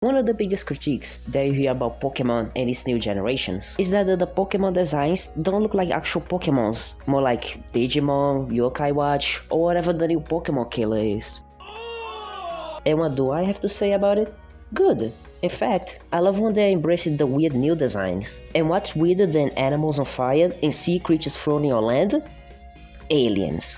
One of the biggest critiques that you hear about Pokemon and its new generations is that the Pokemon designs don't look like actual Pokemons, more like Digimon, Yokai Watch, or whatever the new Pokemon killer is. And what do I have to say about it? Good. In fact, I love when they embrace the weird new designs. And what's weirder than animals on fire and sea creatures floating on land? Aliens.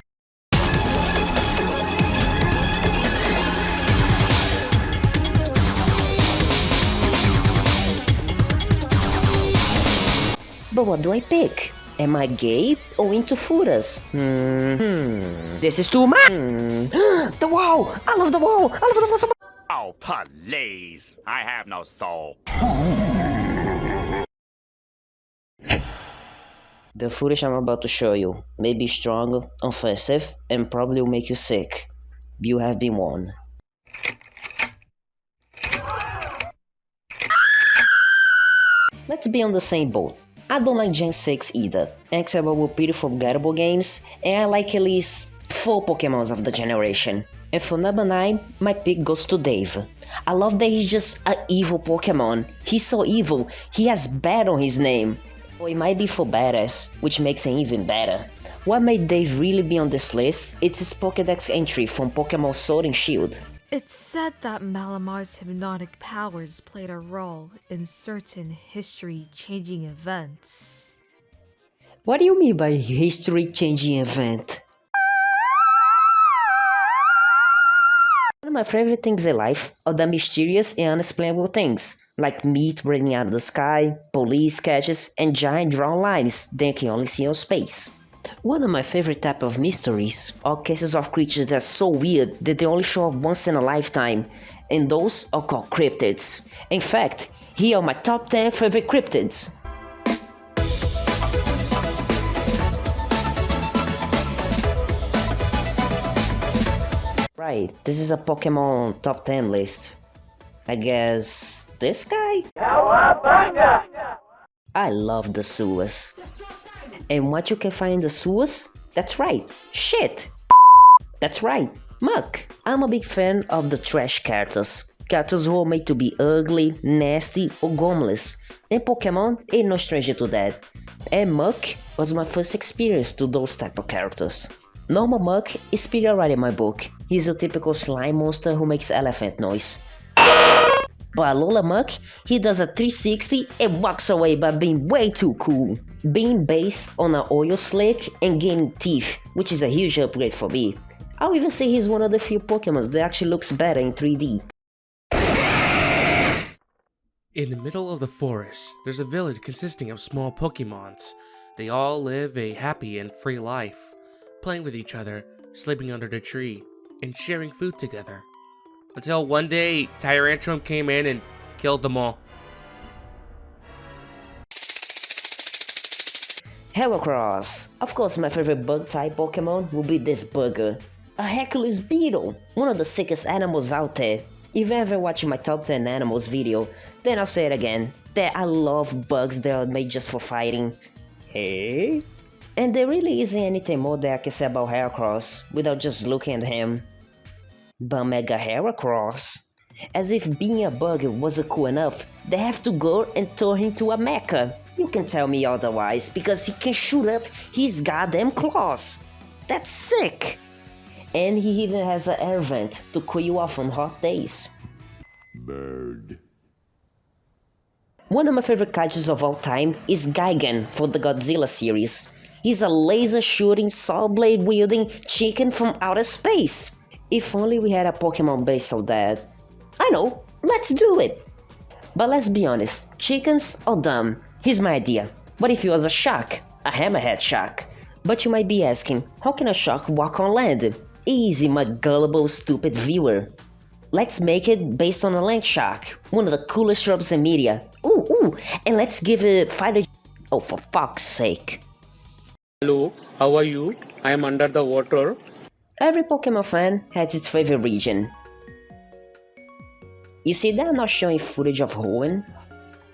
But what do I pick? Am I gay or into furas? This is too much. The wall! I love the wall! I love the wall so much! Oh, please! I have no soul. The footage I'm about to show you may be strong, offensive, and probably will make you sick. You have been warned. Let's be on the same boat. I don't like Gen 6 either, except for pretty forgettable games, and I like at least 4 Pokemons of the generation. And for number 9, my pick goes to Dave. I love that he's just an evil Pokemon. He's so evil, he has bad on his name. Or it might be for badass, which makes him even better. What made Dave really be on this list is his Pokédex entry from Pokemon Sword and Shield. It's said that Malamar's hypnotic powers played a role in certain history-changing events. What do you mean by history-changing event? One of my favorite things in life are the mysterious and unexplainable things, like meat raining out of the sky, police catches, and giant drawn lines that you can only see on space. One of my favorite type of mysteries are cases of creatures that are so weird that they only show up once in a lifetime, and those are called cryptids. In fact, here are my top 10 favorite cryptids. Right, this is a Pokemon top 10 list. I guess this guy? I love the sewers. And what you can find in the sewers? That's right, shit! That's right, muck! I'm a big fan of the trash characters. Characters who are made to be ugly, nasty, or gomless. And Pokemon ain't no stranger to that. And Muck was my first experience to those type of characters. Normal Muck is pretty alright in my book. He's a typical slime monster who makes elephant noise. But Alolan Muk, he does a 360 and walks away by being way too cool. Being based on an oil slick and gaining teeth, which is a huge upgrade for me. I'll even say he's one of the few Pokemon that actually looks better in 3D. In the middle of the forest, there's a village consisting of small Pokemons. They all live a happy and free life, playing with each other, sleeping under the tree, and sharing food together. Until one day, Tyrantrum came in and killed them all. Heracross. Of course, my favorite bug-type Pokemon will be this bugger. A Hercules beetle, one of the sickest animals out there. If you ever watched my top 10 animals video, then I'll say it again, that I love bugs that are made just for fighting. Hey? And there really isn't anything more that I can say about Heracross without just looking at him. But Mega Heracross. As if being a bug wasn't cool enough, they have to go and turn him into a mecha. You can tell me otherwise, because he can shoot up his goddamn claws. That's sick! And he even has an air vent to cool you off on hot days. Bird. One of my favorite kaijus of all time is Gigan for the Godzilla series. He's a laser shooting, saw blade wielding chicken from outer space. If only we had a Pokemon based on that. I know, let's do it! But let's be honest, chickens are dumb. Here's my idea. What if he was a shark? A hammerhead shark? But you might be asking, how can a shark walk on land? Easy, my gullible, stupid viewer. Let's make it based on a land shark, one of the coolest shrubs in media. Ooh, and let's give it fighter. Oh, for fuck's sake. Hello, how are you? I am under the water. Every Pokemon fan has its favorite region. You see, they're not showing footage of Hoenn,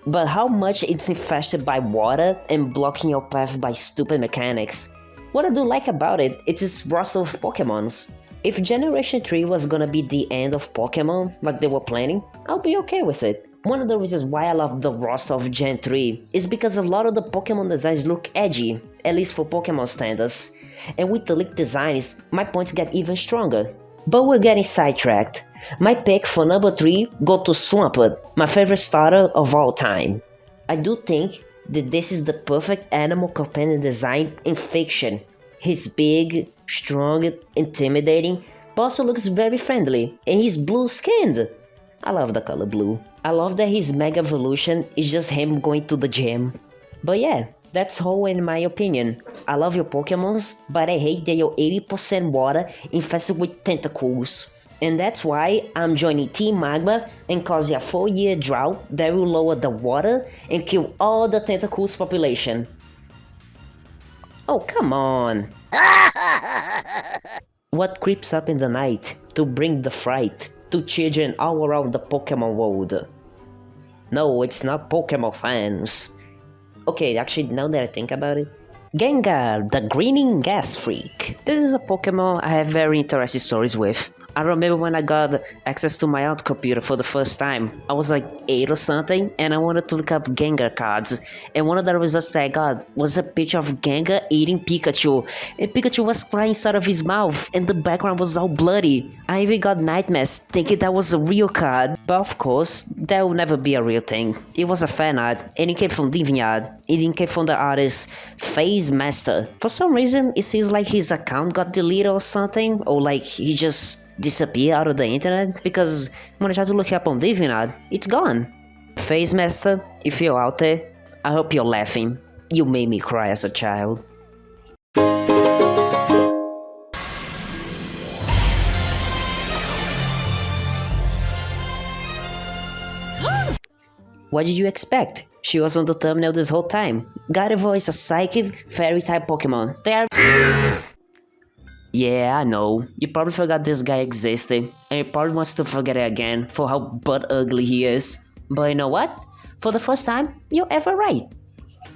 but how much it's infested by water and blocking your path by stupid mechanics. What I do like about it is its roster of Pokemons. If Generation 3 was gonna be the end of Pokemon, like they were planning, I'll be okay with it. One of the reasons why I love the roster of Gen 3 is because a lot of the Pokemon designs look edgy, at least for Pokemon standards. And with the leaked designs, my points get even stronger. But we're getting sidetracked. My pick for number 3 go to Swampert, my favorite starter of all time. I do think that this is the perfect animal companion design in fiction. He's big, strong, intimidating, but also looks very friendly, and he's blue skinned. I love the color blue. I love that his Mega Evolution is just him going to the gym. But yeah, that's all in my opinion. I love your Pokemons, but I hate that you're 80% water infested with tentacles. And that's why I'm joining Team Magma and causing a 4-year drought that will lower the water and kill all the tentacles population. Oh, come on! What creeps up in the night to bring the fright to children all around the Pokemon world? No, it's not Pokemon fans. Okay, actually, now that I think about it, Gengar, the grinning gas freak. This is a Pokemon I have very interesting stories with. I remember when I got access to my aunt's computer for the first time. I was like 8 or something, and I wanted to look up Gengar cards. And one of the results that I got was a picture of Gengar eating Pikachu. And Pikachu was crying inside of his mouth, and the background was all bloody. I even got nightmares thinking that was a real card. But of course, that will never be a real thing. It was a fan art, and it came from DeviantArt. It came from the artist Seismitoad. For some reason, it seems like his account got deleted or something, or like he just disappear out of the internet, because when I try to look up on DeviantArt, it's gone. Face Master, if you're out there, I hope you're laughing. You made me cry as a child. What did you expect? She was on the thumbnail this whole time. Gardevoir is a psychic fairy type Pokemon. They are... Yeah, I know. You probably forgot this guy existed, and you probably wants to forget it again for how butt ugly he is. But you know what? For the first time, you're ever right.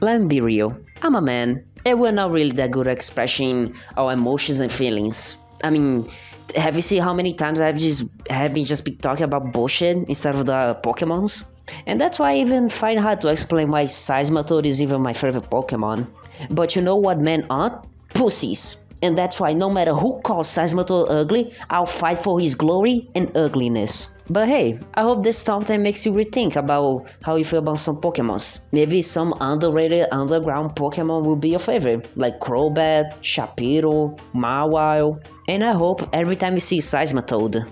Let me be real. I'm a man, and we're not really that good at expressing our emotions and feelings. I mean, have you seen how many times I've been talking about bullshit instead of the Pokemons? And that's why I even find it hard to explain why Seismitoad is even my favorite Pokemon. But you know what men aren't? Pussies. And that's why no matter who calls Seismitoad ugly, I'll fight for his glory and ugliness. But hey, I hope this content makes you rethink about how you feel about some Pokemons. Maybe some underrated underground Pokemon will be your favorite, like Crobat, Shapiro, Mawile. And I hope every time you see Seismitoad,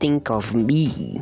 think of me.